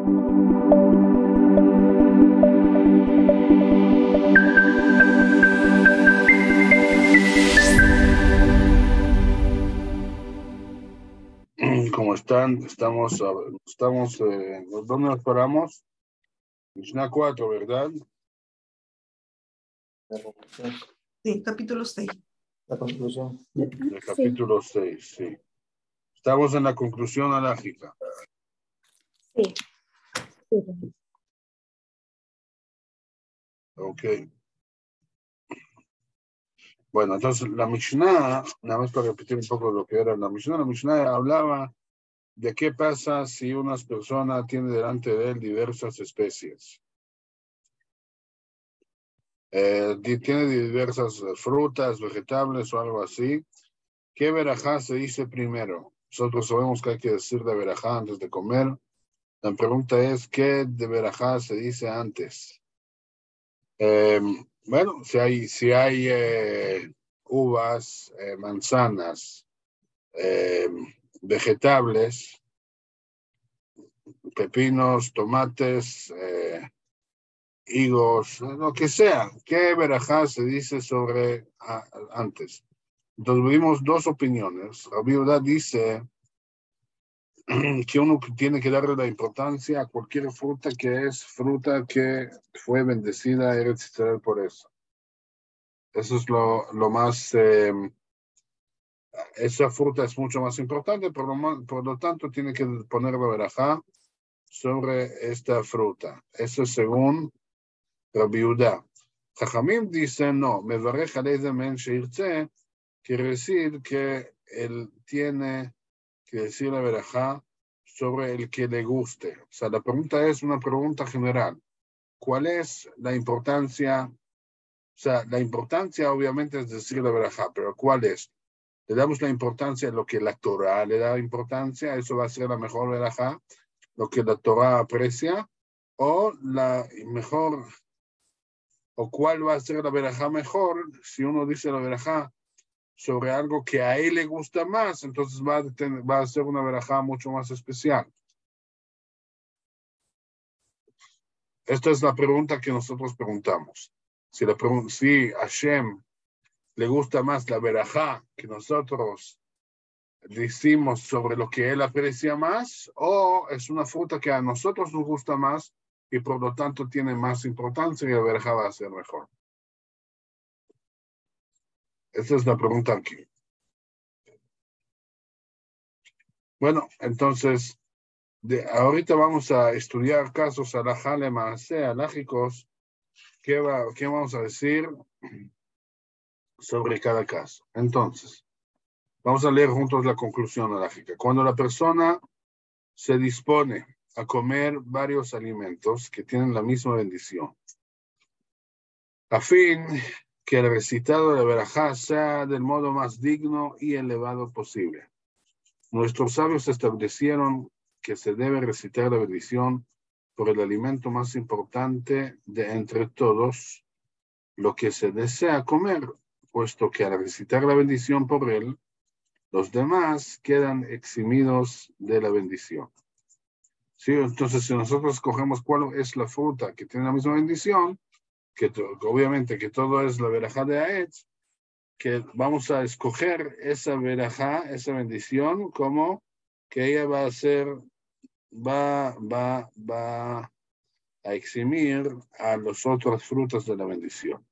¿Cómo están? ¿Dónde nos paramos? Mishnah 4, ¿verdad? Sí, capítulo 6. La conclusión. El capítulo 6, sí. Estamos en la conclusión halájica. Sí. Ok. Bueno, entonces la Mishnah, nada más para repetir un poco lo que era la Mishnah hablaba de qué pasa si una persona tiene delante de él diversas especies. Tiene diversas frutas, vegetables o algo así. ¿Qué verajá se dice primero? Nosotros sabemos que hay que decir de verajá antes de comer. La pregunta es, ¿qué de verajá se dice antes? Bueno, si hay uvas, manzanas, vegetables, pepinos, tomates, higos, lo que sea, ¿qué verajá se dice sobre antes? Entonces vimos dos opiniones. Rabbi Yehuda dice que uno tiene que darle la importancia a cualquier fruta que es fruta que fue bendecida Eretz Israel por eso. Eso es lo más, esa fruta es mucho más importante, por lo tanto tiene que poner la verajá sobre esta fruta. Eso es según Rabbi Yehuda. Jajamim dicen, no, mevarej alei men sheirtze, quiere decir que él tiene que decir la verajá sobre el que le guste. O sea, la pregunta es una pregunta general. ¿Cuál es la importancia? O sea, la importancia obviamente es decir la verajá, pero ¿cuál es? Le damos la importancia a lo que la Torah le da importancia, eso va a ser la mejor verajá, lo que la Torah aprecia, o la mejor, o cuál va a ser la verajá mejor, si uno dice la verajá sobre algo que a él le gusta más, entonces va a ser una verajá mucho más especial. Esta es la pregunta que nosotros preguntamos. Si a Hashem le gusta más la verajá que nosotros decimos sobre lo que él aprecia más, o es una fruta que a nosotros nos gusta más y por lo tanto tiene más importancia y la verajá va a ser mejor. Esta es la pregunta aquí. Bueno, entonces, ahorita vamos a estudiar casos alajá lema'aseh, alágicos. ¿Qué vamos a decir sobre cada caso? Entonces, vamos a leer juntos la conclusión alágica. Cuando la persona se dispone a comer varios alimentos que tienen la misma bendición, a fin que el recitado de la verajá sea del modo más digno y elevado posible. Nuestros sabios establecieron que se debe recitar la bendición por el alimento más importante de entre todos, lo que se desea comer, puesto que al recitar la bendición por él, los demás quedan eximidos de la bendición. ¿Sí? Entonces, si nosotros escogemos cuál es la fruta que tiene la misma bendición, que obviamente que todo es la verajá de Aetz, que vamos a escoger esa verajá, esa bendición, como que ella va a eximir a las otras frutas de la bendición.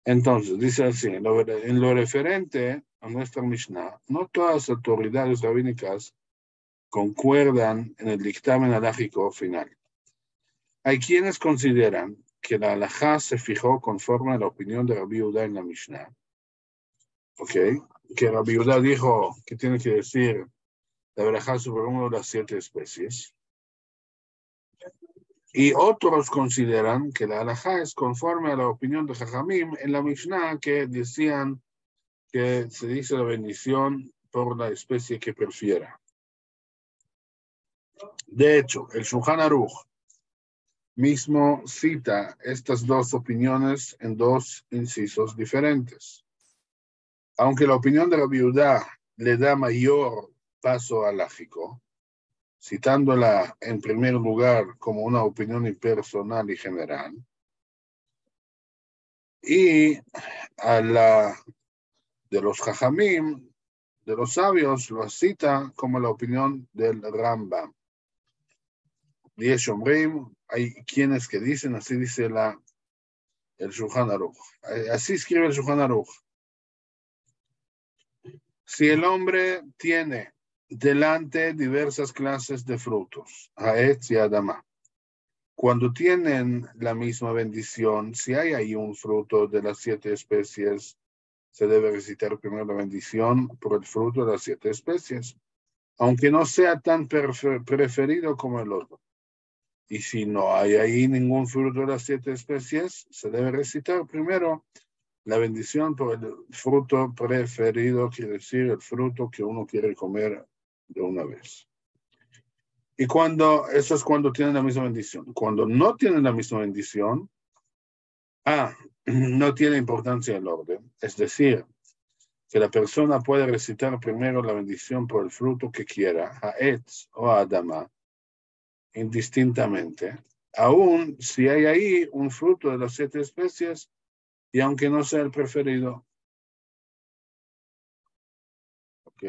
Entonces, dice así, en lo referente a nuestra Mishnah, no todas las autoridades rabínicas concuerdan en el dictamen halájico final. Hay quienes consideran que la halajá se fijó conforme a la opinión de Rabbi Yehuda en la Mishnah. ¿Ok? Que Rabbi Yehuda dijo que tiene que decir la verajá sobre una de las 7 especies. Y otros consideran que la halajá es conforme a la opinión de Jajamim en la Mishnah, que decían que se dice la bendición por la especie que prefiera. De hecho, el Shulchan Aruch mismo cita estas dos opiniones en dos incisos diferentes. Aunque la opinión de Rabbi Yehuda le da mayor paso halájico, citándola en primer lugar como una opinión impersonal y general, y a la de los Jajamim, de los sabios, lo cita como la opinión del Rambam. Yesh Omrim, hay quienes que dicen, así dice el Shulchan Aruch. Así escribe el Shulchan Aruch. Si el hombre tiene delante diversas clases de frutos, Haetz y Adama, cuando tienen la misma bendición, si hay ahí un fruto de las 7 especies, se debe recitar primero la bendición por el fruto de las 7 especies, aunque no sea tan preferido como el otro. Y si no hay ahí ningún fruto de las 7 especies, se debe recitar primero la bendición por el fruto preferido, quiere decir el fruto que uno quiere comer de una vez. Y eso es cuando tienen la misma bendición. Cuando no tienen la misma bendición, no tiene importancia el orden. Es decir, que la persona puede recitar primero la bendición por el fruto que quiera, Haetz o Adama, indistintamente, aún si hay ahí un fruto de las 7 especies, y aunque no sea el preferido. Ok.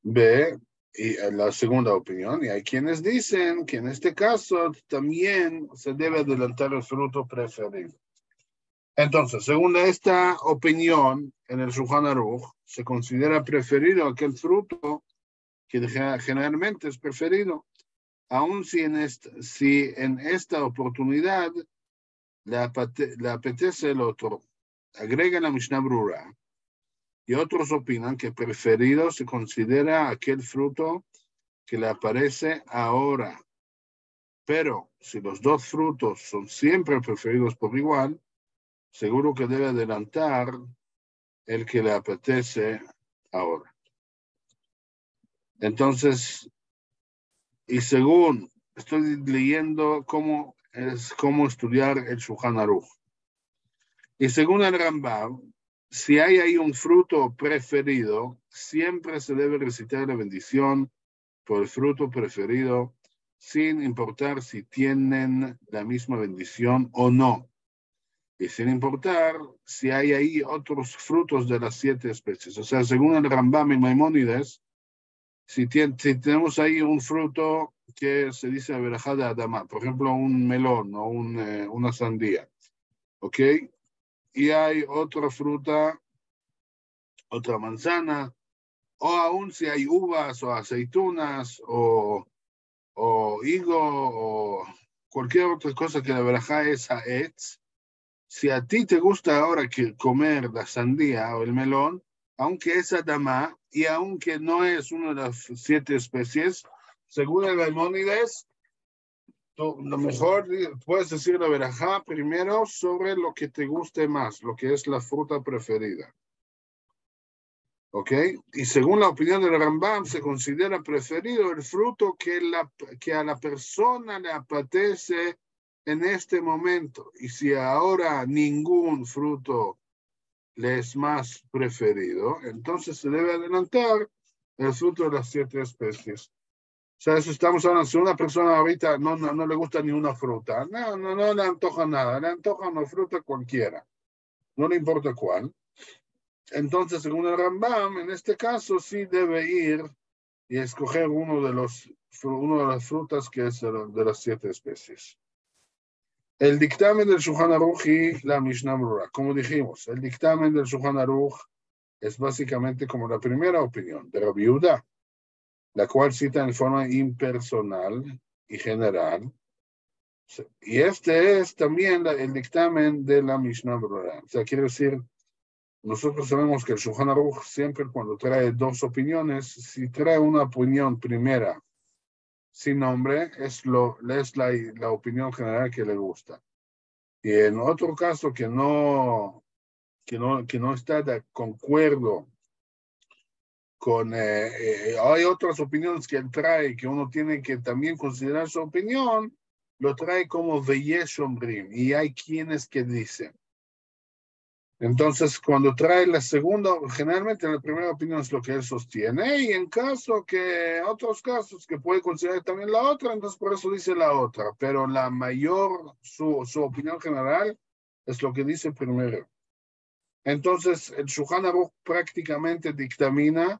B, y la segunda opinión, y hay quienes dicen que en este caso también se debe adelantar el fruto preferido. Entonces, según esta opinión, en el Shulchan Aruch, se considera preferido aquel fruto que generalmente es preferido, aun si en esta oportunidad le apetece el otro. Agrega la Mishnah Brura. Y otros opinan que preferido se considera aquel fruto que le aparece ahora. Pero si los dos frutos son siempre preferidos por igual, seguro que debe adelantar el que le apetece ahora. Entonces, y según estoy leyendo cómo estudiar el Shulchan Aruch. Y según el Rambam, si hay ahí un fruto preferido, siempre se debe recitar la bendición por el fruto preferido, sin importar si tienen la misma bendición o no. Y sin importar si hay ahí otros frutos de las 7 especies. O sea, según el Rambam y Maimónides, si tenemos ahí un fruto que se dice verajá de Adama, por ejemplo, un melón o una sandía, ¿ok? Y hay otra fruta, otra manzana, o aún si hay uvas o aceitunas o higo o cualquier otra cosa que la verajá es haetz, si a ti te gusta ahora comer la sandía o el melón, aunque es adamá y aunque no es una de las 7 especies, según el Maimónides, lo mejor puedes decir la verajá primero sobre lo que te guste más, lo que es la fruta preferida. ¿Ok? Y según la opinión del Rambam, se considera preferido el fruto que a la persona le apetece en este momento. Y si ahora ningún fruto le es más preferido, entonces se debe adelantar el fruto de las 7 especies. O sea, eso estamos hablando, si una persona ahorita no le gusta ni una fruta, no le antoja nada, le antoja una fruta cualquiera, no le importa cuál. Entonces, según el Rambam, en este caso sí debe ir y escoger una de las frutas que es de las 7 especies. El dictamen del Shulchan Aruch y la Mishnah Brura. Como dijimos, el dictamen del Shulchan Aruch es básicamente como la primera opinión de Rabbi Yehuda, la cual cita en forma impersonal y general. Y este es también el dictamen de la Mishnah Brura. O sea, quiere decir, nosotros sabemos que el Shulchan Aruch siempre cuando trae 2 opiniones, si trae una opinión primera sin nombre, es la opinión general que le gusta. Y en otro caso que no está de concuerdo con, hay otras opiniones que él trae que uno tiene que también considerar su opinión, lo trae como Veyesh Omrim. Y hay quienes que dicen, Entonces, cuando trae la segunda, generalmente la primera opinión es lo que él sostiene, y en caso que, otros casos que puede considerar también la otra, entonces por eso dice la otra, pero la mayor, su opinión general es lo que dice primero. Entonces, el Shulchan Aruch prácticamente dictamina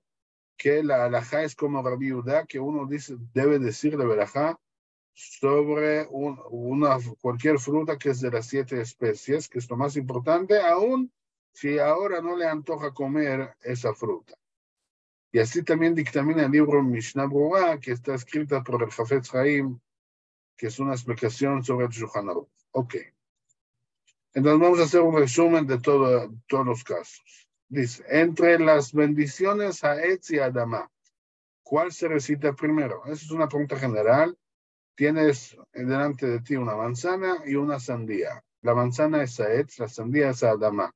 que la halajá es como Rabbi Yehuda, que uno dice, debe decir de verajá sobre cualquier fruta que es de las 7 especies, que es lo más importante, aún si ahora no le antoja comer esa fruta. Y así también dictamina el libro Mishnah Berurah, que está escrita por el Jafetz Haim, que es una explicación sobre el Shulchan Aruch. Ok. Entonces vamos a hacer un resumen de todos los casos. Dice, entre las bendiciones a Etz y Adama, ¿cuál se recita primero? Esa es una pregunta general. Tienes delante de ti una manzana y una sandía. La manzana es Etz, la sandía es Adama.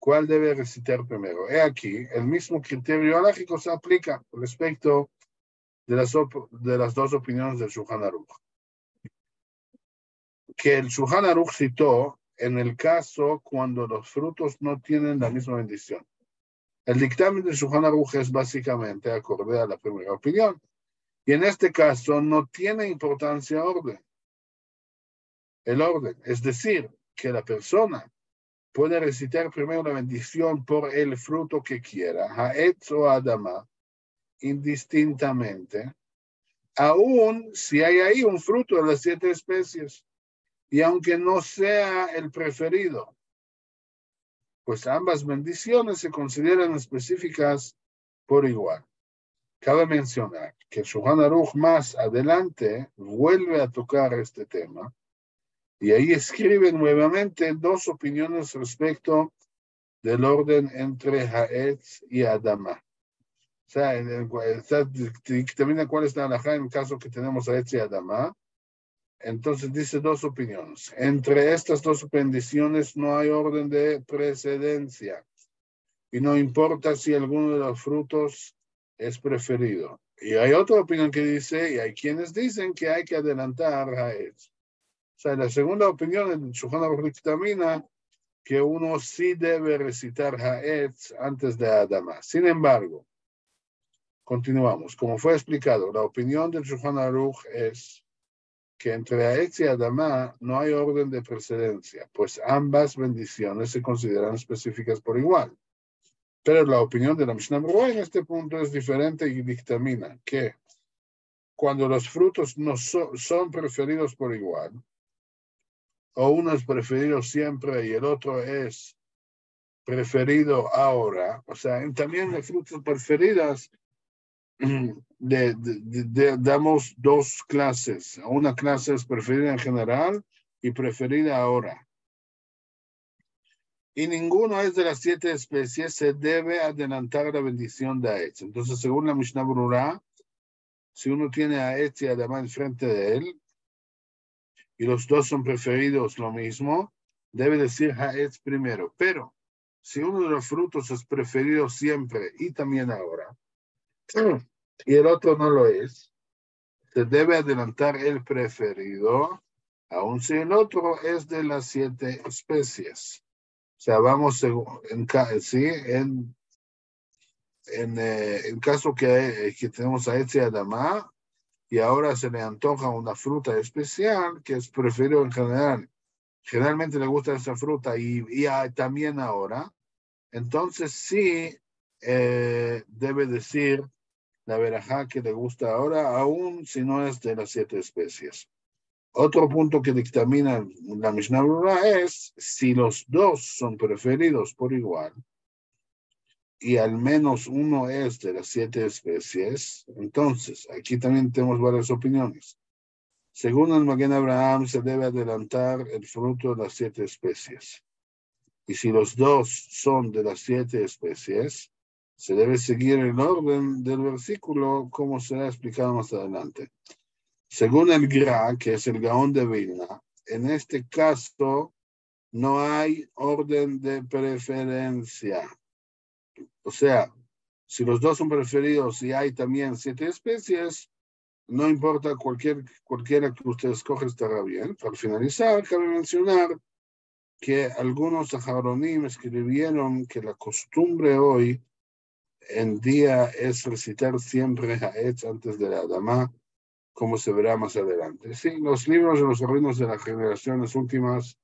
¿Cuál debe recitar primero? He aquí, el mismo criterio halógico se aplica respecto de las dos opiniones del Shulchan Aruch. Que el Shulchan Aruch citó en el caso cuando los frutos no tienen la misma bendición. El dictamen del Shulchan Aruch es básicamente acorde a la primera opinión. Y en este caso no tiene importancia el orden. Es decir, que la persona puede recitar primero la bendición por el fruto que quiera, Ha'etz o Adama, indistintamente, aun si hay ahí un fruto de las 7 especies. Y aunque no sea el preferido, pues ambas bendiciones se consideran específicas por igual. Cabe mencionar que el Shulchan Aruch más adelante vuelve a tocar este tema y ahí escribe nuevamente 2 opiniones respecto del orden entre Ha'etz y Adama. O sea, dictamina cuál es la halajá en el caso que tenemos Ha'etz y Adama. Entonces dice 2 opiniones. Entre estas 2 bendiciones no hay orden de precedencia. Y no importa si alguno de los frutos es preferido. Y hay otra opinión que dice, y hay quienes dicen que hay que adelantar Ha'etz. O sea, la segunda opinión en Shulchan Aruch dictamina que uno sí debe recitar Ha'etz antes de Adama. Sin embargo, continuamos. Como fue explicado, la opinión del Shulchan Aruch es que entre Ha'etz y Adama no hay orden de precedencia, pues ambas bendiciones se consideran específicas por igual. Pero la opinión de la Mishnah Berurah en este punto es diferente y dictamina que cuando los frutos no son preferidos por igual, o uno es preferido siempre y el otro es preferido ahora, o sea, también de frutas preferidas, damos 2 clases. Una clase es preferida en general y preferida ahora. Y ninguno es de las 7 especies, se debe adelantar la bendición de Ha'etz. Entonces, según la Mishnah Berurah, si uno tiene Ha'etz y Adama enfrente de él, y los 2 son preferidos lo mismo, debe decir Ha'etz primero. Pero, si uno de los frutos es preferido siempre y también ahora, y el otro no lo es, se debe adelantar el preferido, aun si el otro es de las 7 especies. O sea, vamos en caso que tenemos a Etz y Adama, y ahora se le antoja una fruta especial que es preferido en general. Generalmente le gusta esa fruta y también ahora. Entonces sí debe decir la verajá que le gusta ahora, aún si no es de las 7 especies. Otro punto que dictamina la Mishnah Berurah es si los 2 son preferidos por igual y al menos uno es de las 7 especies, entonces aquí también tenemos varias opiniones. Según el Magen Abraham, se debe adelantar el fruto de las 7 especies. Y si los 2 son de las 7 especies, se debe seguir el orden del versículo como será explicado más adelante. Según el Gra, que es el Gaón de Vilna, en este caso no hay orden de preferencia. O sea, si los 2 son preferidos y hay también 7 especies, no importa cualquiera que usted escoja estará bien. Para finalizar, cabe mencionar que algunos ajaronim escribieron que la costumbre hoy en día es recitar siempre Ha'etz antes de la Adamá, como se verá más adelante. Sí, los libros de los rabinos de las generaciones últimas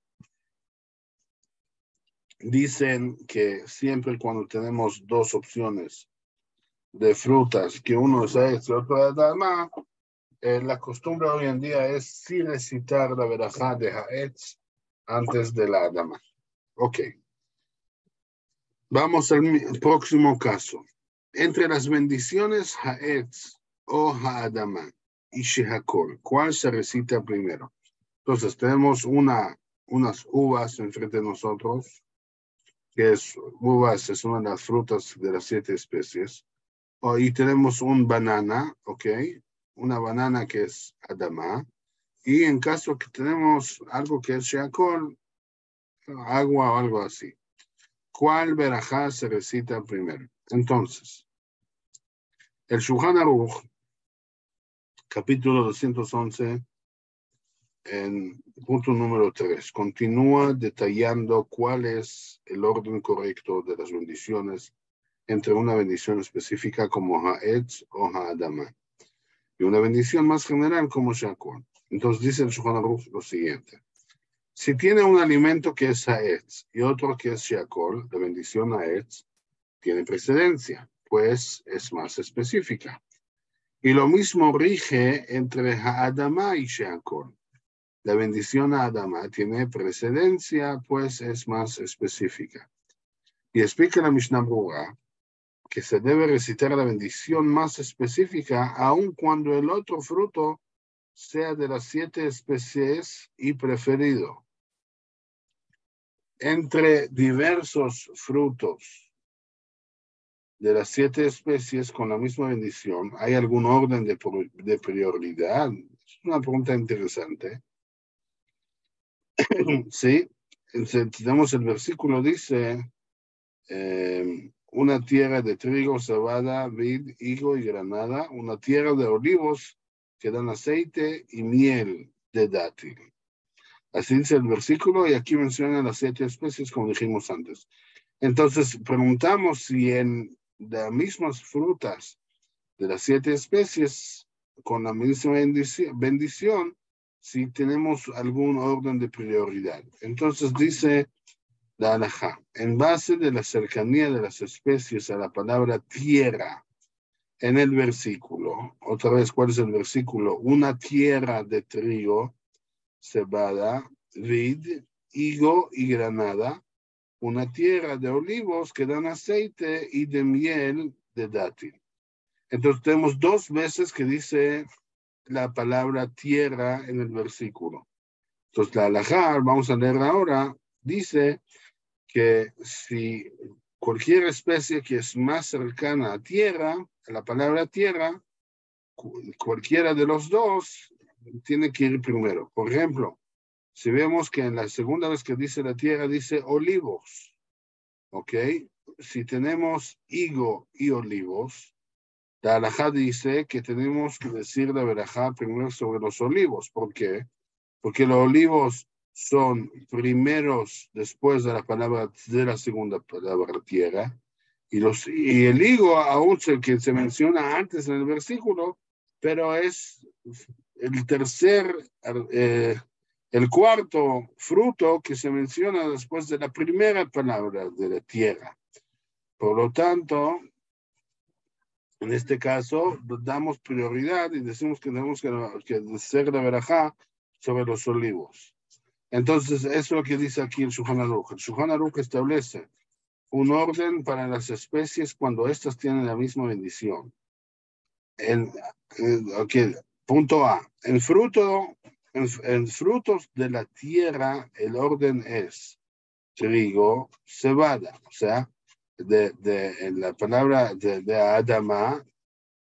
dicen que siempre cuando tenemos dos opciones de frutas, que uno es Ha'etz y otro es Adamá, la costumbre hoy en día es sí recitar la verajá de Ha'etz antes de la Adamá. Ok. Vamos al próximo caso. Entre las bendiciones Ha'etz o Ha'adamá y Shehakol, ¿cuál se recita primero? Entonces, tenemos unas uvas enfrente de nosotros, que uvas es una de las frutas de las 7 especies. Y tenemos un banana, ¿ok? Una banana que es Adamá. Y en caso que tenemos algo que es Shehakol, agua o algo así. ¿Cuál verajá se recita primero? Entonces, el Shulchan Aruch, capítulo 211, en punto número 3, continúa detallando cuál es el orden correcto de las bendiciones entre una bendición específica como Ha'etz o Ha'adamá y una bendición más general como Shehakol. Entonces dice el Shulchan Aruch lo siguiente. Si tiene un alimento que es Ha'etz y otro que es Shehakol, la bendición Ha'etz tiene precedencia, pues es más específica. Y lo mismo rige entre Ha'adamá y Shehakol. La bendición Ha'adamá tiene precedencia, pues es más específica. Y explica la Mishnah Berurah que se debe recitar la bendición más específica aun cuando el otro fruto sea de las 7 especies y preferido. Entre diversos frutos de las 7 especies con la misma bendición, ¿hay algún orden de prioridad? Es una pregunta interesante. Sí, tenemos el versículo, dice, una tierra de trigo, cebada, vid, higo y granada, una tierra de olivos que dan aceite y miel de dátil. Así dice el versículo y aquí menciona las 7 especies como dijimos antes. Entonces preguntamos si en las mismas frutas de las 7 especies con la misma bendición, si tenemos algún orden de prioridad. Entonces dice la halajá, en base de la cercanía de las especies a la palabra tierra en el versículo, otra vez, ¿cuál es el versículo? Una tierra de trigo, cebada, vid, higo y granada, una tierra de olivos que dan aceite y de miel de dátil. Entonces tenemos 2 veces que dice la palabra tierra en el versículo. Entonces la halajá, vamos a leer ahora, dice que si cualquier especie que es más cercana a tierra, a la palabra tierra, cualquiera de los dos tiene que ir primero. Por ejemplo, si vemos que en la segunda vez que dice la tierra, dice olivos, ¿ok? Si tenemos higo y olivos, la halajá dice que tenemos que decir la verajá primero sobre los olivos. ¿Por qué? Porque los olivos son primeros después de la palabra, de la segunda palabra tierra, y el higo aún que se menciona antes en el versículo, pero es el tercer, el cuarto fruto que se menciona después de la primera palabra de la tierra. Por lo tanto, en este caso, damos prioridad y decimos que tenemos que hacer la verajá sobre los olivos. Entonces, eso es lo que dice aquí el Shulchan Aruch. El Shulchan Aruch establece un orden para las especies cuando éstas tienen la misma bendición. Okay, punto A. En frutos de la tierra, el orden es trigo, cebada. O sea, en la palabra de Adamá,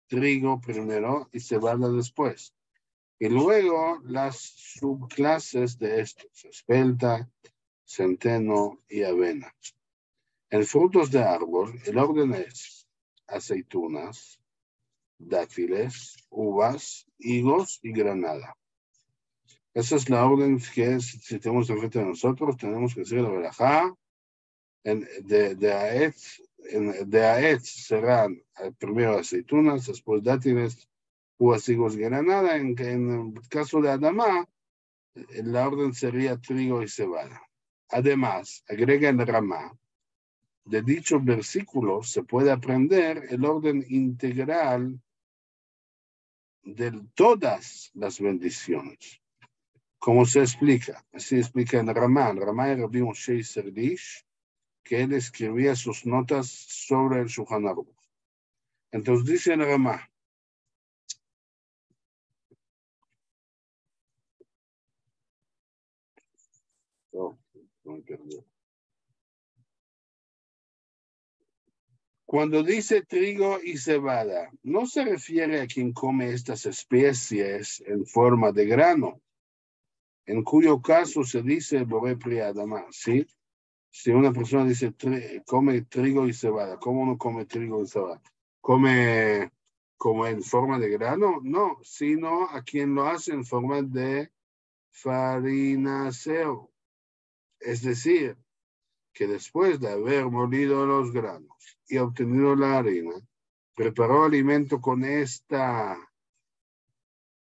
trigo primero y cebada después. Y luego las subclases de estos, espelta, centeno y avena. En frutos de árbol, el orden es aceitunas, dátiles, uvas, higos y granada. Esa es la orden que si tenemos enfrente de nosotros, tenemos que decir la verajá. De Aetz serán primero aceitunas, después dátiles, uvas, higos y granada. En el caso de Adamá, la orden sería trigo y cebada. Además, agrega el Ramá, de dicho versículo se puede aprender el orden integral de todas las bendiciones. ¿Cómo se explica? Así explica en Ramá. En Ramá era Rabbi Moshe Serdish, que él escribía sus notas sobre el Shulchan Aruch. Entonces dice en Ramá, cuando dice trigo y cebada, no se refiere a quien come estas especies en forma de grano, en cuyo caso se dice Boré Pri Adama, ¿sí? Si una persona dice come trigo y cebada, ¿cómo no come trigo y cebada? ¿Come como en forma de grano? No, sino a quien lo hace en forma de farinaceo. Es decir, que después de haber molido los granos y obtenido la harina, preparó alimento con esta,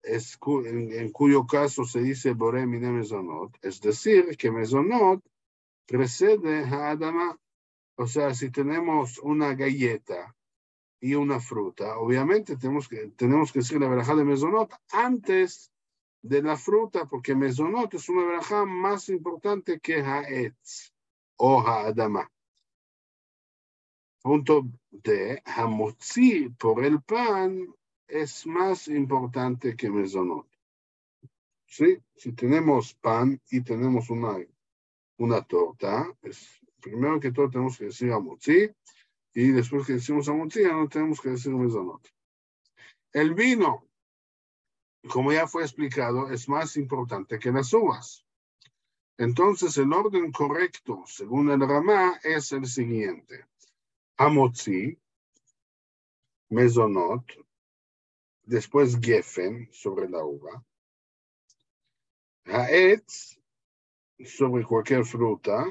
en cuyo caso se dice Boré Mine Mezonot, es decir, que Mezonot precede a Adama. O sea, si tenemos una galleta y una fruta, obviamente tenemos que decir la verajá de Mezonot antes de la fruta, porque Mezonot es una verajá más importante que Haetz o Haadama. Punto D, Hamotzi por el pan es más importante que Mezonot. ¿Sí? Si tenemos pan y tenemos una torta, primero que todo tenemos que decir Hamotzi, y después que decimos Hamotzi, ya no tenemos que decir Mezonot. El vino, como ya fue explicado, es más importante que las uvas. Entonces, el orden correcto, según el Ramá, es el siguiente. Hamotzi, Mezonot, después Geffen, sobre la uva, Haetz, sobre cualquier fruta,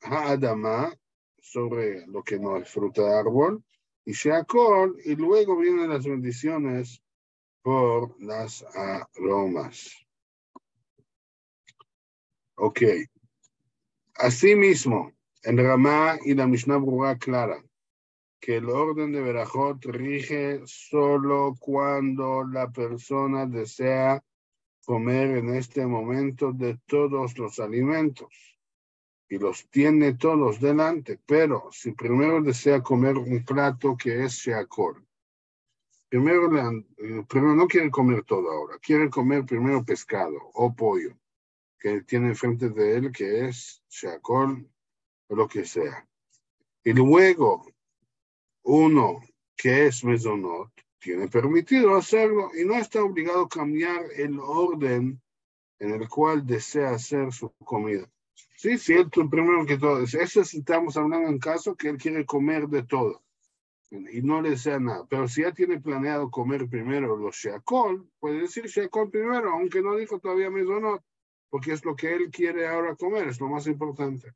Ha'adama, sobre lo que no es fruta de árbol, y Sheakol, y luego vienen las bendiciones por las aromas. Ok. Asimismo, en Ramá y la Mishnah Brura clara que el orden de Berajot rige solo cuando la persona desea comer en este momento de todos los alimentos y los tiene todos delante, pero si primero desea comer un plato que es sheakol, primero no quiere comer todo ahora, quiere comer primero pescado o pollo que tiene enfrente de él, que es sheakol o lo que sea. Y luego uno que es mezonot tiene permitido hacerlo y no está obligado a cambiar el orden en el cual desea hacer su comida. Sí, cierto, primero que todo, eso estamos hablando en caso que él quiere comer de todo y no le desea nada. Pero si ya tiene planeado comer primero los sheakol, puede decir sheakol primero, aunque no dijo todavía mezonot, porque es lo que él quiere ahora comer, es lo más importante.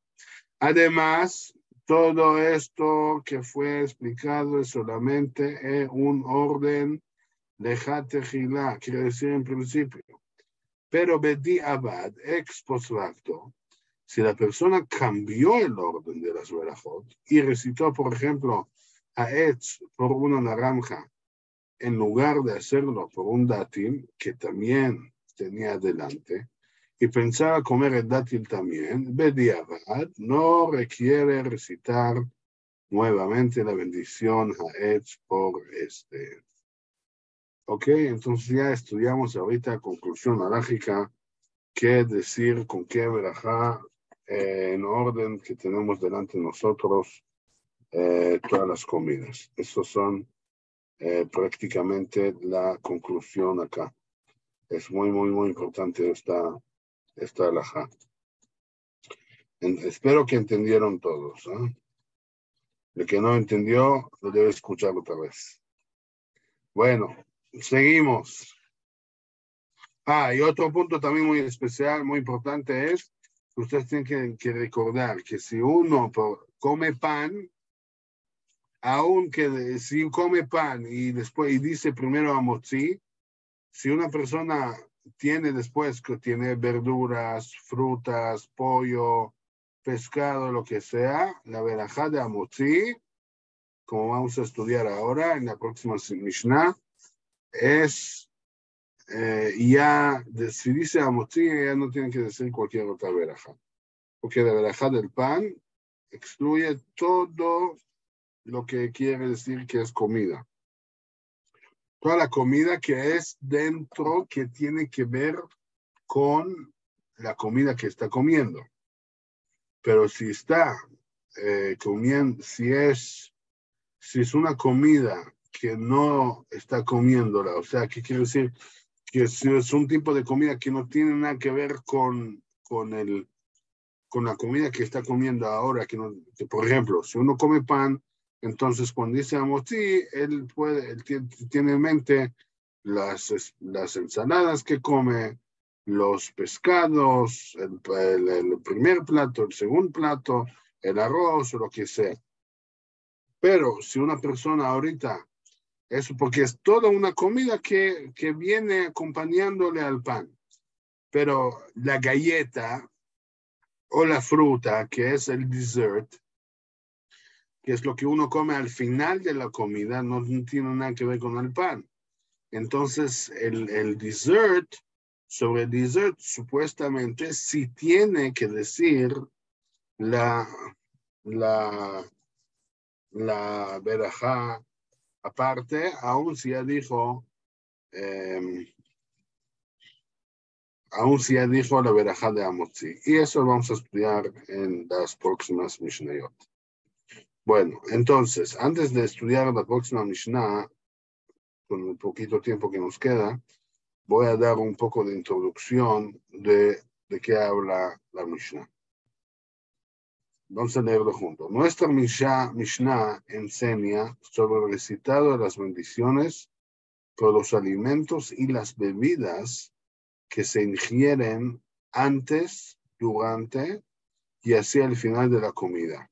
Además, todo esto que fue explicado es solamente un orden de Hatejilá, quiere decir en principio. Pero Bedi Abad, ex post facto, si la persona cambió el orden de las verajot y recitó, por ejemplo, Haetz por una naranja, en lugar de hacerlo por un dátil, que también tenía delante, y pensaba comer el dátil también, Bediavad no requiere recitar nuevamente la bendición Haetz por este. Ok, entonces ya estudiamos ahorita conclusión alágica, qué decir con qué verajá en orden que tenemos delante de nosotros todas las comidas. Estos son prácticamente la conclusión acá. Es muy, muy, muy importante esta alajá. Espero que entendieron todos. El que no entendió, lo debe escuchar otra vez. Bueno, seguimos. Y otro punto también muy especial, muy importante es que ustedes tienen que recordar que si uno come pan, aunque si come pan y después y dice primero amotzi, si una persona tiene después que tiene verduras, frutas, pollo, pescado, lo que sea, la verajá de amotzi, como vamos a estudiar ahora en la próxima Mishnah, es si dice amotzi, ya no tiene que decir cualquier otra verajá, porque la verajá del pan excluye todo lo que quiere decir que es comida. Toda la comida que es dentro, que tiene que ver con la comida que está comiendo. Pero si está comiendo, si es una comida que no está comiéndola, o sea, ¿qué quiere decir? Que si es un tipo de comida que no tiene nada que ver con la comida que está comiendo ahora, que por ejemplo, si uno come pan, entonces cuando dice amotzi, él tiene en mente las ensaladas que come, los pescados, el primer plato, el segundo plato, el arroz o lo que sea. Pero si una persona ahorita, eso porque es toda una comida que viene acompañándole al pan, pero la galleta o la fruta, que es el dessert, que es lo que uno come al final de la comida, no tiene nada que ver con el pan. Entonces, el dessert, sobre el dessert, supuestamente sí tiene que decir la verajá aparte, aún si ya dijo, la verajá de amotzi. Y eso lo vamos a estudiar en las próximas Mishnayot. Bueno, entonces, antes de estudiar la próxima Mishnah, con el poquito tiempo que nos queda, voy a dar un poco de introducción de qué habla la Mishnah. Vamos a leerlo juntos. Nuestra Mishnah enseña sobre el recitado de las bendiciones por los alimentos y las bebidas que se ingieren antes, durante y hacia el final de la comida,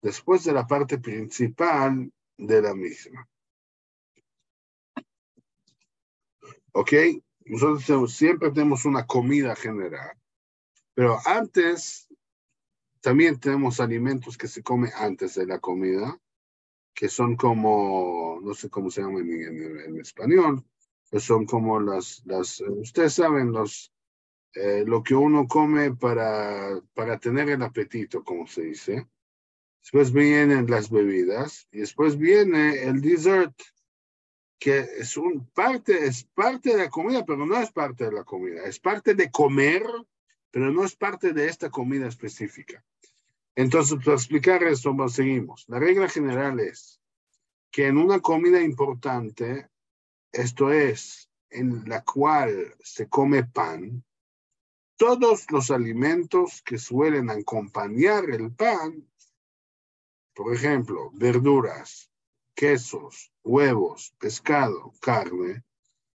después de la parte principal de la misma. ¿Ok? Nosotros siempre tenemos una comida general, pero antes también tenemos alimentos que se comen antes de la comida, que son como, no sé cómo se llama en español, que son como ustedes saben, lo que uno come para tener el apetito, como se dice. Después vienen las bebidas y después viene el dessert, que es parte de la comida, pero no es parte de la comida. Es parte de comer, pero no es parte de esta comida específica. Entonces, para explicar esto, seguimos. La regla general es que en una comida importante, esto es, en la cual se come pan, todos los alimentos que suelen acompañar el pan, por ejemplo, verduras, quesos, huevos, pescado, carne,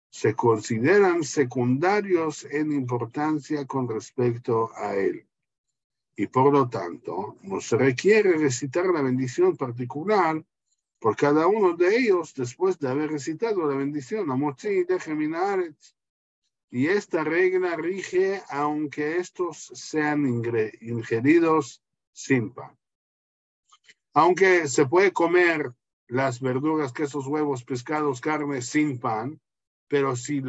se consideran secundarios en importancia con respecto a él. Y por lo tanto, no se requiere recitar la bendición particular por cada uno de ellos después de haber recitado la bendición. Amotzi lechem min haaretz. Y esta regla rige aunque estos sean ingeridos sin pan. Aunque se puede comer las verduras, quesos, huevos, pescados, carne sin pan, pero si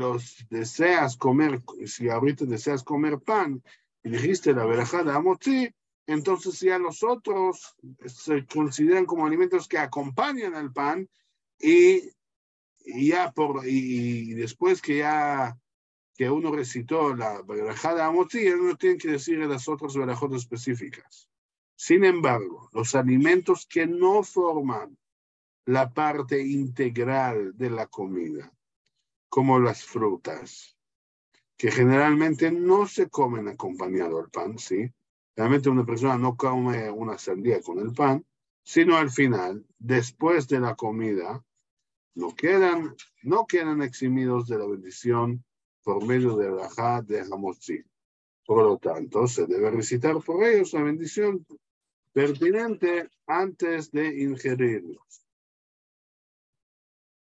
si ahorita deseas comer pan y dijiste la verajá de amotzi, entonces ya los otros se consideran como alimentos que acompañan al pan y después que uno recitó la verajá de amotzi, uno tiene que decir las otras verajot específicas. Sin embargo, los alimentos que no forman la parte integral de la comida, como las frutas, que generalmente no se comen acompañado al pan, ¿sí? Realmente una persona no come una sandía con el pan, sino al final, después de la comida, no quedan eximidos de la bendición por medio de verajá de Hamotzi. Por lo tanto, se debe recitar por ellos la bendición pertinente antes de ingerirlos.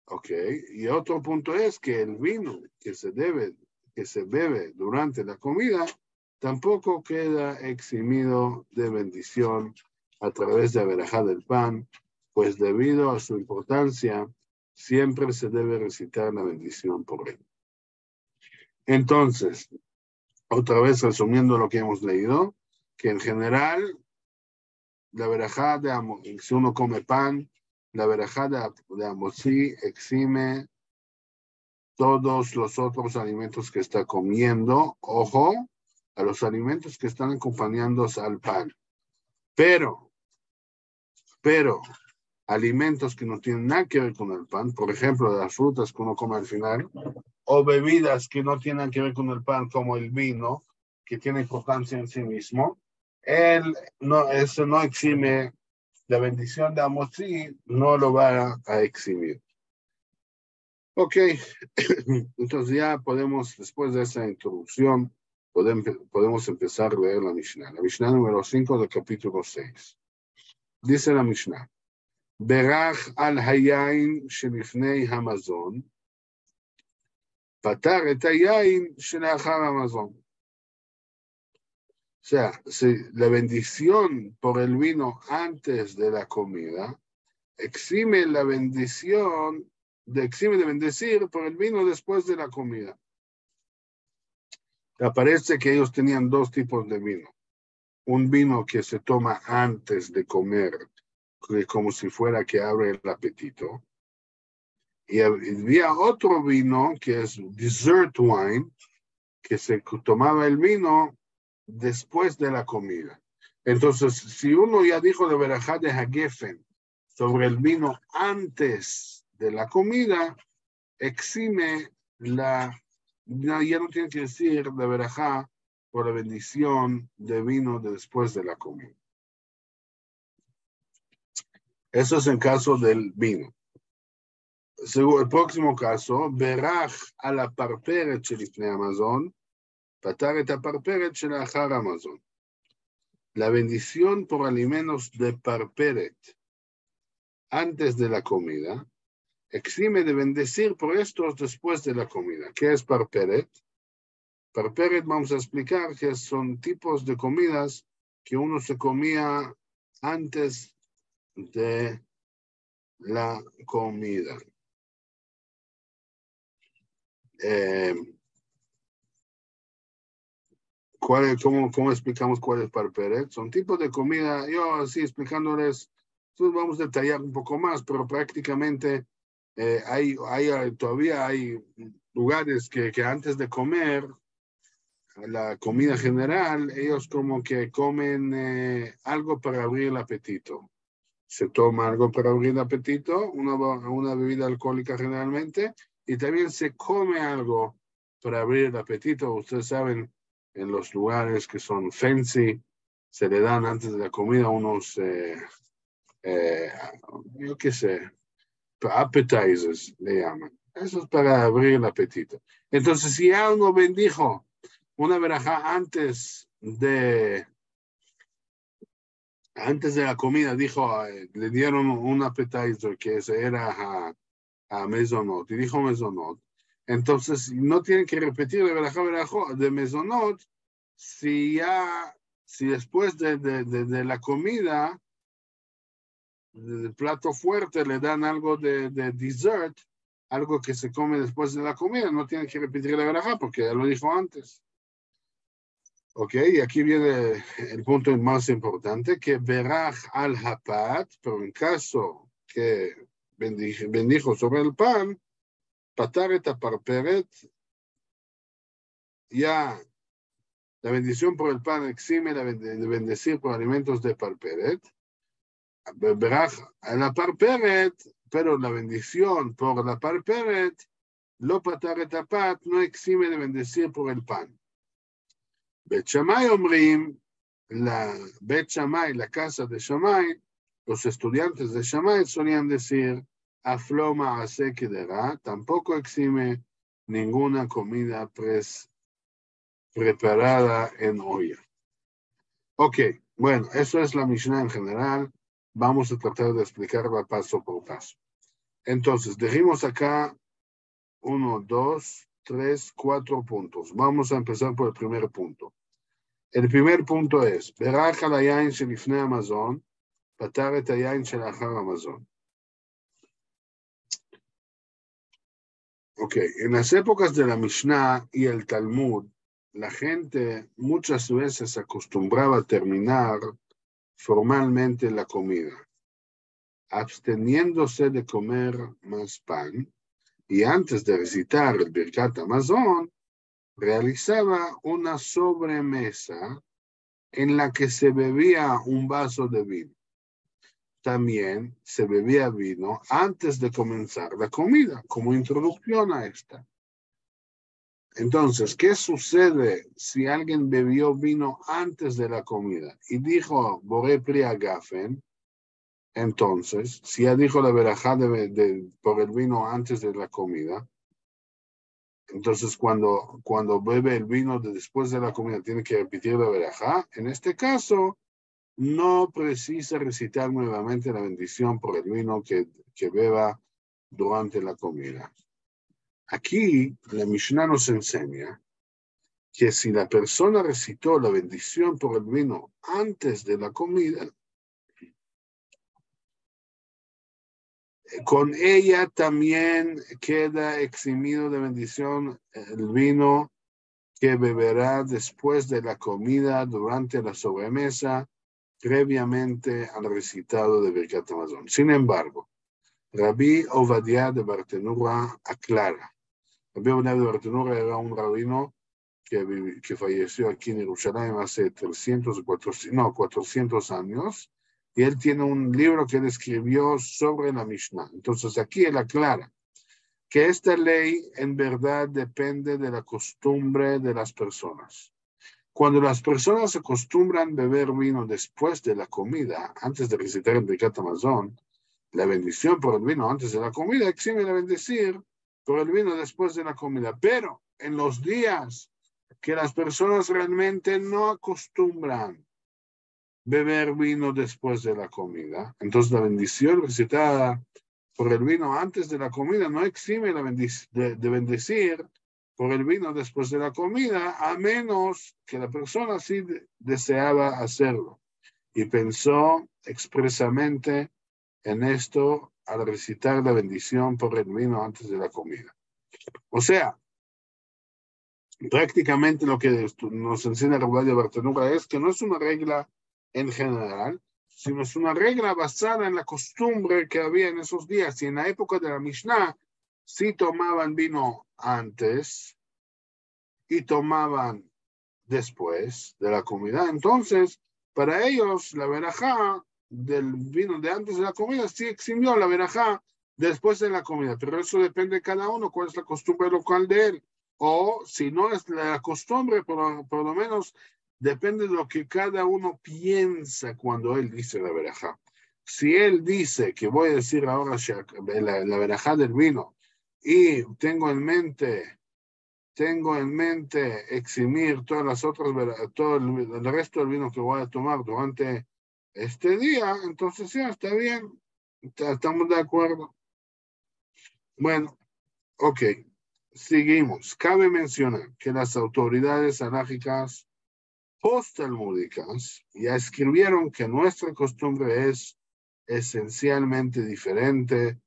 Ok, y otro punto es que el vino que se bebe durante la comida tampoco queda eximido de bendición a través de la verajá del pan, pues debido a su importancia, siempre se debe recitar la bendición por él. Entonces, otra vez resumiendo lo que hemos leído, que en general, la verajá si uno come pan, la verajá de Hamotzi exime todos los otros alimentos que está comiendo, ojo, a los alimentos que están acompañando al pan. Pero, alimentos que no tienen nada que ver con el pan, por ejemplo, las frutas que uno come al final, o bebidas que no tienen que ver con el pan, como el vino, que tiene importancia en sí mismo, eso no exime, la bendición de Hamotzi no lo va a eximir. Ok, entonces ya podemos, después de esa introducción, podemos empezar a leer la Mishnah. La Mishnah número 5 del capítulo 6. Dice la Mishnah, Berach al hayain shelifnei hamazon, patar et hayain shelachar hamazon. O sea, si la bendición por el vino antes de la comida exime la bendición exime de bendecir por el vino después de la comida. Aparece que ellos tenían dos tipos de vino. Un vino que se toma antes de comer, como si fuera que abre el apetito. Y había otro vino que es dessert wine, que se tomaba el vino después de la comida. Entonces, si uno ya dijo de verajá de Hagefen sobre el vino antes de la comida, exime ya no tiene que decir de verajá por la bendición de vino después de la comida. Eso es en caso del vino. Según el próximo caso, berach a la parperet shelifnei Hamazon, patar et parperet shelachar Hamazon. La bendición por alimentos de parperet antes de la comida exime de bendecir por estos después de la comida. ¿Qué es parperet? Parperet vamos a explicar que son tipos de comidas que uno se comía antes de la comida. ¿Cómo explicamos cuál es parperet? Son tipos de comida, yo así explicándoles, entonces vamos a detallar un poco más, pero prácticamente todavía hay lugares que antes de comer la comida general, ellos como que comen algo para abrir el apetito. Se toma algo para abrir el apetito, una bebida alcohólica generalmente, y también se come algo para abrir el apetito. Ustedes saben, en los lugares que son fancy, se le dan antes de la comida unos, yo qué sé, appetizers le llaman. Eso es para abrir el apetito. Entonces, si ya uno bendijo una verajá antes de la comida, le dieron un appetizer que era a mezonot, y dijo mezonot. Entonces, no tienen que repetir la verajá de mezonot si después de la comida, del plato fuerte, le dan algo de dessert, algo que se come después de la comida, no tienen que repetir la verajá porque ya lo dijo antes. Ok, y aquí viene el punto más importante, que beraj al hapat, pero en caso que bendijo sobre el pan, patar et parperet, ya la bendición por el pan exime de bendecir por alimentos de parperet, beraj a la parperet, pero la bendición por la parperet, lo patar et apat, no exime de bendecir por el pan. Bet Shammai omrim, Bet Shammai, la casa de Shammai, los estudiantes de Shammai solían decir, afloma hace kedera, tampoco exime ninguna comida preparada en olla. Ok, bueno, eso es la Mishnah en general. Vamos a tratar de explicarla paso por paso. Entonces, dijimos acá 1, 2, 3, 4 puntos. Vamos a empezar por el primer punto. El primer punto es, Berach al hayain shelifnei hamazon, patar et hayain shelachar hamazon. Ok, en las épocas de la Mishnah y el Talmud, la gente muchas veces acostumbraba a terminar formalmente la comida, absteniéndose de comer más pan, y antes de recitar el Birkat Hamazon, realizaba una sobremesa en la que se bebía un vaso de vino. También se bebía vino antes de comenzar la comida, como introducción a esta. Entonces, ¿qué sucede si alguien bebió vino antes de la comida y dijo, Boré pri agafen? Entonces, si ya dijo la verajá por el vino antes de la comida, entonces cuando bebe el vino después de la comida tiene que repetir la verajá. En este caso, no precisa recitar nuevamente la bendición por el vino que beba durante la comida. Aquí la Mishnah nos enseña que si la persona recitó la bendición por el vino antes de la comida, con ella también queda eximido de bendición el vino que beberá después de la comida durante la sobremesa, previamente al recitado de Birkat Hamazon. Sin embargo, Rabbi Ovadia de Bartenura aclara. Rabbi Ovadia de Bartenura era un rabino que falleció aquí en Jerusalén hace 400 años, y él tiene un libro que él escribió sobre la Mishnah. Entonces aquí él aclara que esta ley en verdad depende de la costumbre de las personas. Cuando las personas se acostumbran a beber vino después de la comida, antes de recitar el Birkat Hamazon, la bendición por el vino antes de la comida exime la bendecir por el vino después de la comida. Pero en los días que las personas realmente no acostumbran beber vino después de la comida, entonces la bendición recitada por el vino antes de la comida no exime de bendecir por el vino después de la comida, a menos que la persona sí deseaba hacerlo y pensó expresamente en esto al recitar la bendición por el vino antes de la comida. O sea, prácticamente lo que nos enseña la Rabbi de Bartenura es que no es una regla en general, sino es una regla basada en la costumbre que había en esos días. Y en la época de la Mishnah, sí tomaban vino antes y tomaban después de la comida. Entonces, para ellos, la verajá del vino de antes de la comida sí eximió la verajá después de la comida. Pero eso depende de cada uno, cuál es la costumbre local de él. O si no es la costumbre, por lo menos depende de lo que cada uno piensa cuando él dice la verajá. Si él dice que voy a decir ahora la verajá del vino y tengo en mente eximir todas las otras, todo el resto del vino que voy a tomar durante este día, entonces ya está bien, estamos de acuerdo. Bueno, ok, seguimos. Cabe mencionar que las autoridades alágicas post-talmúdicas ya escribieron que nuestra costumbre es esencialmente diferente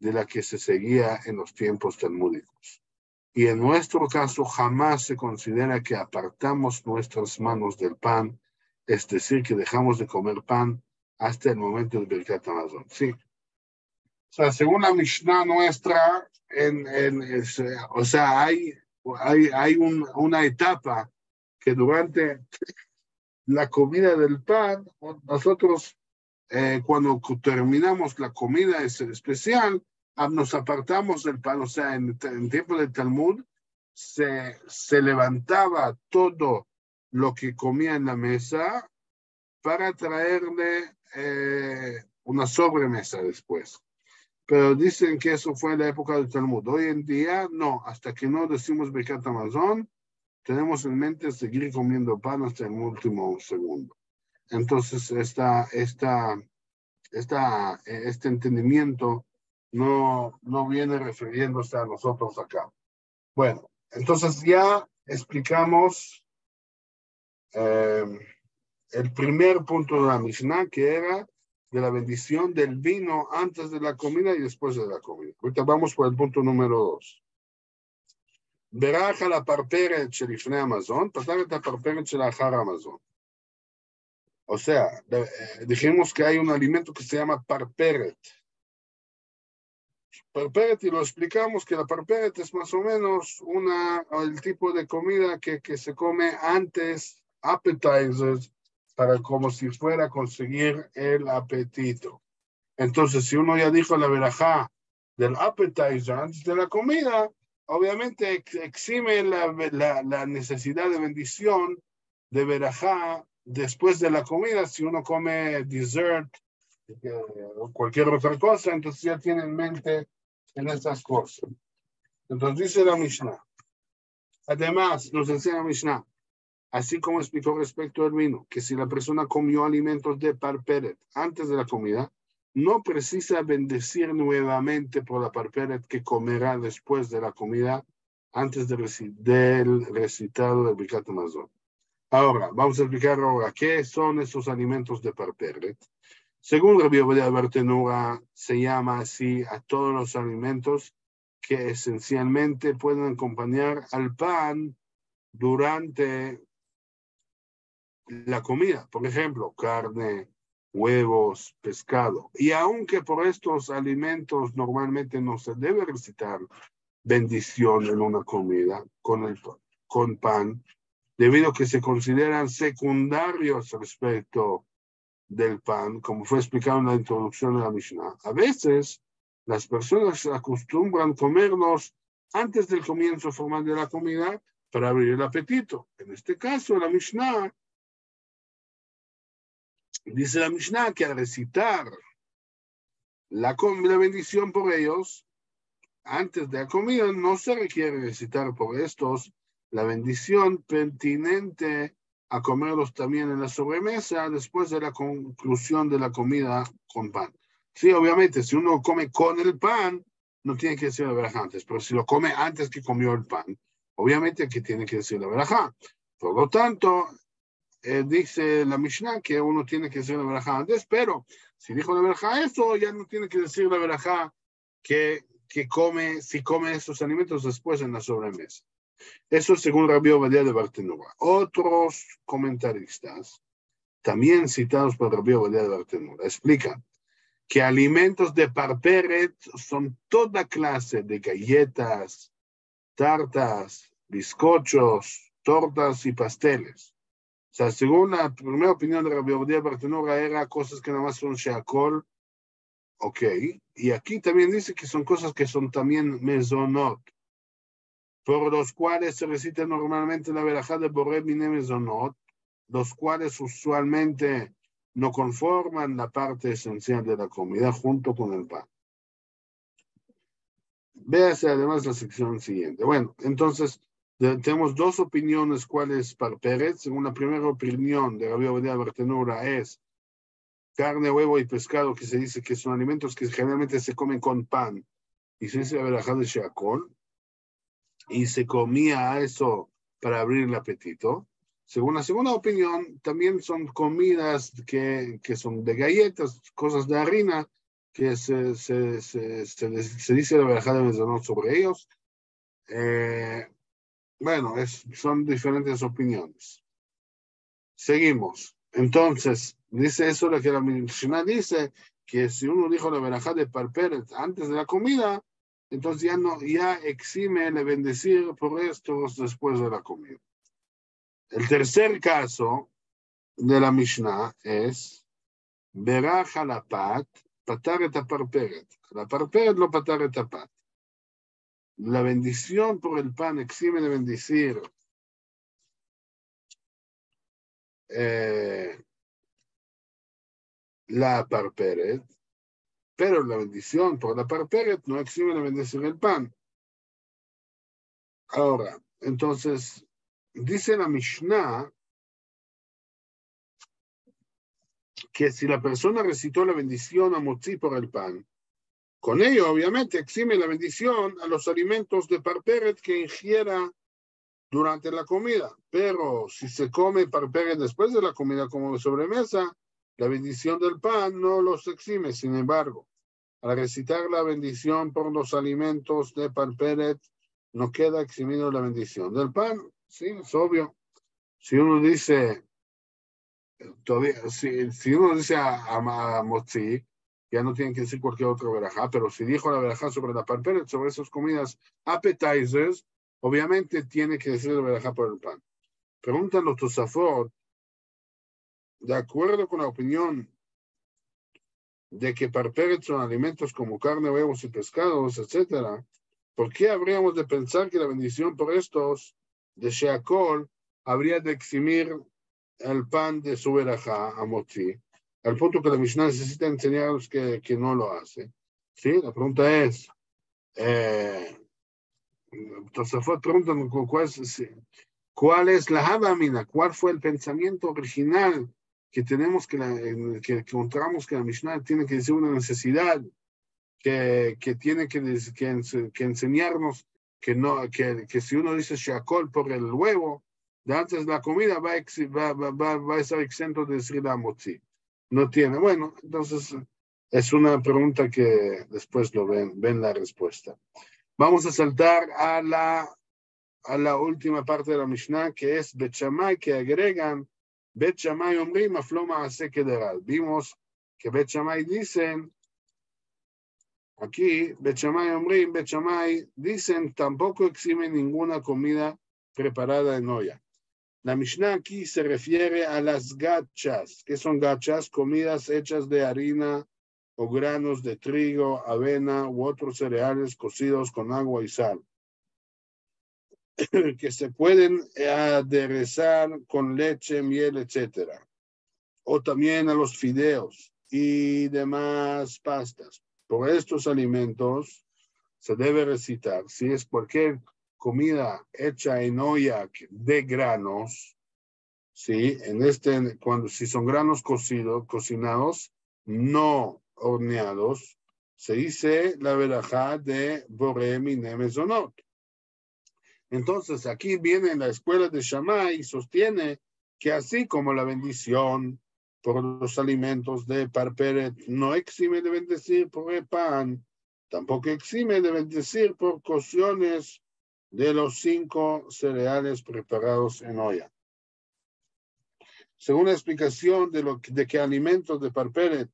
de la que se seguía en los tiempos talmúdicos. Y en nuestro caso jamás se considera que apartamos nuestras manos del pan, es decir, que dejamos de comer pan hasta el momento del Birkat Hamazon. Sí. O sea, según la Mishnah nuestra, o sea, hay una etapa que durante la comida del pan, nosotros cuando terminamos la comida especial, nos apartamos del pan. O sea, en tiempo del Talmud se levantaba todo lo que comía en la mesa para traerle una sobremesa después. pero dicen que eso fue en la época del Talmud. Hoy en día, no, hasta que no decimos Birkat Hamazon, tenemos en mente seguir comiendo pan hasta el último segundo. Entonces, este entendimiento no viene refiriéndose a nosotros acá. Bueno, entonces ya explicamos el primer punto de la Mishnah, que era de la bendición del vino antes de la comida y después de la comida. Ahorita vamos por el punto número 2. Beraja la parperet שלפני המזון, פתר את הפרפרת שלאחר המזון. O sea, dijimos que hay un alimento que se llama parperet. Parperet, y lo explicamos que la parperet es más o menos el tipo de comida que se come antes, appetizers, para como si fuera a conseguir el apetito. Entonces, si uno ya dijo la verajá del appetizer antes de la comida, obviamente exime la necesidad de bendición de verajá después de la comida. Si uno come dessert o cualquier otra cosa, entonces ya tiene en mente en estas cosas. Entonces dice la Mishnah. Además, nos enseña la Mishnah, así como explicó respecto al vino, que si la persona comió alimentos de parperet antes de la comida, no precisa bendecir nuevamente por la parperet que comerá después de la comida antes del recitado del Birkat Hamazon. Ahora, vamos a explicar ahora qué son esos alimentos de parperet. Según Rabbi Ovadia Bartenura, se llama así a todos los alimentos que esencialmente pueden acompañar al pan durante la comida. Por ejemplo, carne, huevos, pescado. Y aunque por estos alimentos normalmente no se debe recitar bendición en una comida con pan, debido a que se consideran secundarios respecto del pan, como fue explicado en la introducción de la Mishnah. A veces las personas acostumbran comerlos antes del comienzo formal de la comida para abrir el apetito. En este caso, la Mishnah dice que al recitar la bendición por ellos, antes de la comida, no se requiere recitar por estos la bendición pertinente a comerlos también en la sobremesa después de la conclusión de la comida con pan. Sí, obviamente, si uno come con el pan, no tiene que decir la verajá antes, pero si lo come antes que comió el pan, obviamente que tiene que decir la verajá. Por lo tanto, dice la Mishnah que uno tiene que decir la verajá antes, pero si dijo la verajá eso, ya no tiene que decir la verajá si come estos alimentos después en la sobremesa. Eso según Rabbi Ovadia de Bartenura. Otros comentaristas, también citados por Rabbi Ovadia de Bartenura, explican que alimentos de parperet son toda clase de galletas, tartas, bizcochos, tortas y pasteles. O sea, según la primera opinión de Rabbi Ovadia de Bartenura, era cosas que nada más son sheakol, ok, y aquí también dice que son cosas que son también mezonot, por los cuales se recita normalmente la verajá de Boré Miné Mezonot, los cuales usualmente no conforman la parte esencial de la comida junto con el pan. Véase además la sección siguiente. Bueno, entonces tenemos dos opiniones cuáles parperet. Según la primera opinión de Rabbi Ovadia Bartenura es carne, huevo y pescado, que se dice que son alimentos que generalmente se comen con pan, y se dice la verajá de sheakol, y se comía eso para abrir el apetito. Según la segunda opinión, también son comidas que son de galletas, cosas de harina, que se dice la verajá de mezonot sobre ellos. Bueno, son diferentes opiniones. Seguimos. Entonces, dice eso lo que la Mishnah dice, que si uno dijo la verajá de parperet antes de la comida, entonces ya exime de bendecir por estos después de la comida. El tercer caso de la Mishnah es Beraja la pat, patar et parperet. La parperet lo patar et pat. La bendición por el pan exime de bendecir la parperet, pero la bendición por la parperet no exime de bendecir el pan. Ahora, entonces, dice la Mishnah que si la persona recitó la bendición a Motzi por el pan, con ello obviamente exime la bendición a los alimentos de parperet que ingiera durante la comida, pero si se come parperet después de la comida como de sobremesa, la bendición del pan no los exime. Sin embargo, al recitar la bendición por los alimentos de parperet, no queda eximido la bendición del pan. Sí, es obvio. Si uno dice, todavía, si uno dice a Motzi, ya no tiene que decir cualquier otro verajá, pero si dijo la verajá sobre la parperet, sobre esas comidas appetizers, obviamente tiene que decir la verajá por el pan. Preguntan los Tosafot, de acuerdo con la opinión de que parperet son alimentos como carne, huevos y pescados, etc., ¿por qué habríamos de pensar que la bendición por estos de Sheakol habría de eximir el pan de su verajá a Motzi? Al punto que la Mishnah necesita enseñarnos que no lo hace. ¿Sí? La pregunta es, Tosafot preguntan cuál es la Havamina, cuál fue el pensamiento original que tenemos que encontramos que la Mishnah tiene que decir una necesidad que tiene que enseñarnos que si uno dice Sheakol por el huevo, de antes de la comida va a estar exento de decir la Motzi. No tiene. Bueno, entonces es una pregunta que después lo ven la respuesta. Vamos a saltar a la última parte de la Mishnah, que es Bet Shammai, que agregan Bet Shammai Omrim Afloma Ase Kederal. Vimos que Bet Shammai dicen, aquí, Bet Shammai Omrim, Bet Shammai dicen, tampoco exime ninguna comida preparada en olla. La Mishnah aquí se refiere a las gachas. ¿Qué son gachas? Comidas hechas de harina o granos de trigo, avena u otros cereales cocidos con agua y sal, que se pueden aderezar con leche, miel, etc. O también a los fideos y demás pastas. Por estos alimentos se debe recitar, si es cualquier comida hecha en olla de granos, ¿sí? Si son granos cocinados, no horneados, se dice la verajá de Boré Miné Mezonot. Entonces, aquí viene la escuela de Shammai y sostiene que así como la bendición por los alimentos de parperet no exime de bendecir por el pan, tampoco exime de bendecir por cocciones de los 5 cereales preparados en olla. Según la explicación de que alimentos de parperet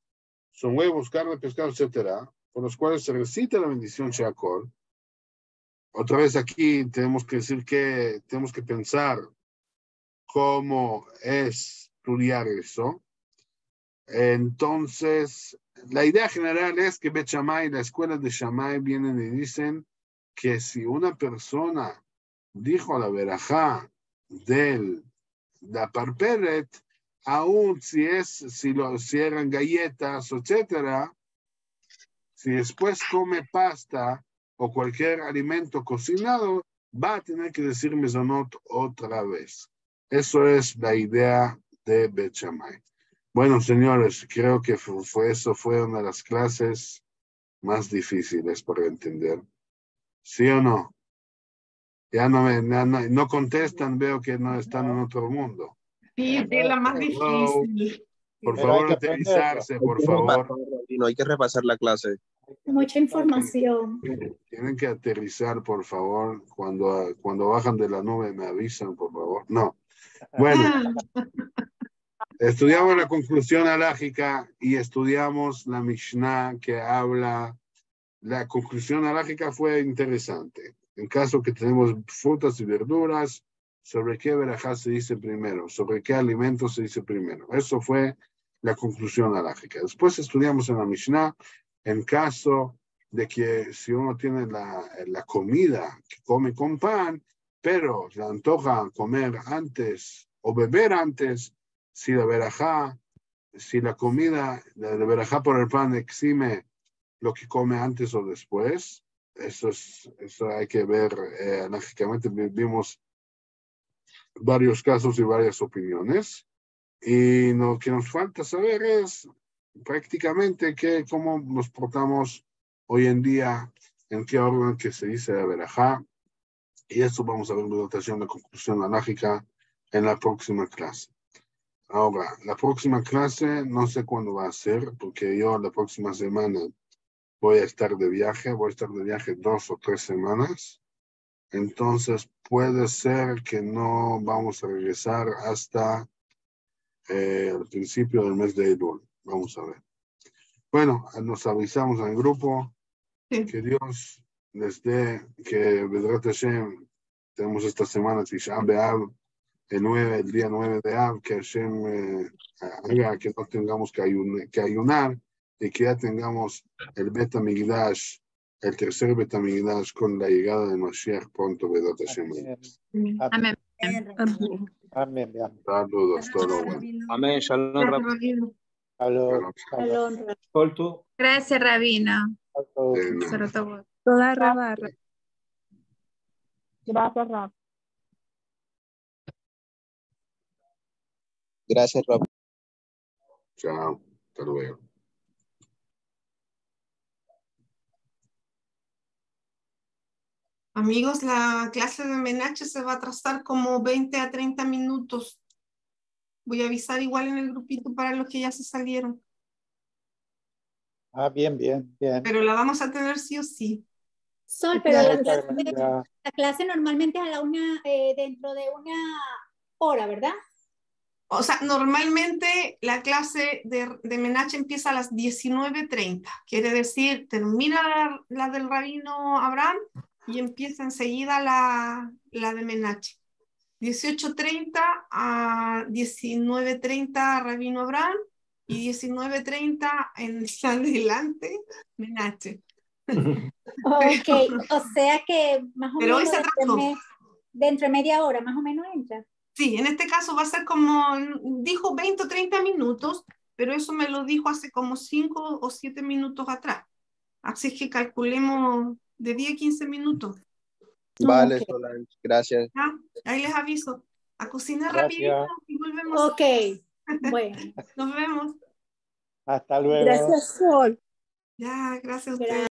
son huevos, carne, pescado, etc., por los cuales se recita la bendición Sheakol, otra vez aquí tenemos que decir que tenemos que pensar cómo estudiar eso. Entonces, la idea general es que Bet Shammai, la escuela de Shammai, vienen y dicen que si una persona dijo la verajá de la parperet, aún si eran galletas, etcétera, si después come pasta o cualquier alimento cocinado, va a tener que decir mezonot otra vez. Eso es la idea de Bet Shammai. Bueno, señores, creo que eso fue una de las clases más difíciles para entender. ¿Sí o no? Ya no contestan, veo que no están en otro mundo. Sí, de la más difícil. Por favor, aterrizarse, por favor. No hay que repasar la clase. Mucha información. Tienen que aterrizar, por favor. Cuando bajan de la nube me avisan, por favor. No. Bueno, estudiamos la conclusión halágica y estudiamos la Mishnah que habla. La conclusión halágica fue interesante. En caso que tenemos frutas y verduras, ¿sobre qué verajá se dice primero? ¿Sobre qué alimentos se dice primero? Eso fue la conclusión halágica. Después estudiamos en la Mishnah, en caso de que si uno tiene la comida que come con pan, pero le antoja comer antes o beber antes, si la comida, la verajá por el pan exime lo que come antes o después. Eso hay que ver análogicamente. Vimos varios casos y varias opiniones. Y lo que nos falta saber es prácticamente cómo nos portamos hoy en día, en qué orden que se dice la verajá. Y eso vamos a ver en votación de conclusión anágica en la próxima clase. Ahora, la próxima clase no sé cuándo va a ser, porque yo la próxima semana voy a estar de viaje, 2 o 3 semanas. Entonces puede ser que no vamos a regresar hasta el principio del mes de Elul. Vamos a ver. Bueno, nos avisamos en el grupo. Sí. Que Dios les dé, que Bedrat Hashem, tenemos esta semana Tisha B'Av, el día 9 de Av, que Hashem haga que no tengamos que ayunar y que ya tengamos el Bet HaMikdash, el tercer Bet HaMikdash con la llegada de Mashiach pronto, Bedrat Hashem. Amén. Amén. Saludos, todo bueno. Amén. Shalom. Gracias, Rabino. Soltu. Gracias, Rabino. Sobre todo. Toda rebarra. Gracias, Rab. Gracias, Rob. Chao, hasta luego. Amigos, la clase de Menache se va a atrasar como 20 a 30 minutos. Voy a avisar igual en el grupito para los que ya se salieron. Bien. Pero la vamos a tener sí o sí. Sol, pero Ya. la clase normalmente es a la una, dentro de una hora, ¿verdad? O sea, normalmente la clase de Menache empieza a las 19:30. Quiere decir, termina la del Rabino Abraham y empieza enseguida la de Menache. 18:30 a 19:30 Rabino Abraham y 19:30 en adelante Menache. Ok, o sea que más o Pero hoy menos se atrasó. dentro de media hora, más o menos entra. Sí, en este caso va a ser como, dijo 20 o 30 minutos, pero eso me lo dijo hace como 5 o 7 minutos atrás. Así es que calculemos de 10 a 15 minutos. Vale, Ok. Solange. Gracias. ¿Ya? Ahí les aviso. A cocinar Gracias. rapidito y volvemos. Ok, bueno. Nos vemos. Hasta luego. Gracias, Sol. Ya, gracias a ustedes. Gracias.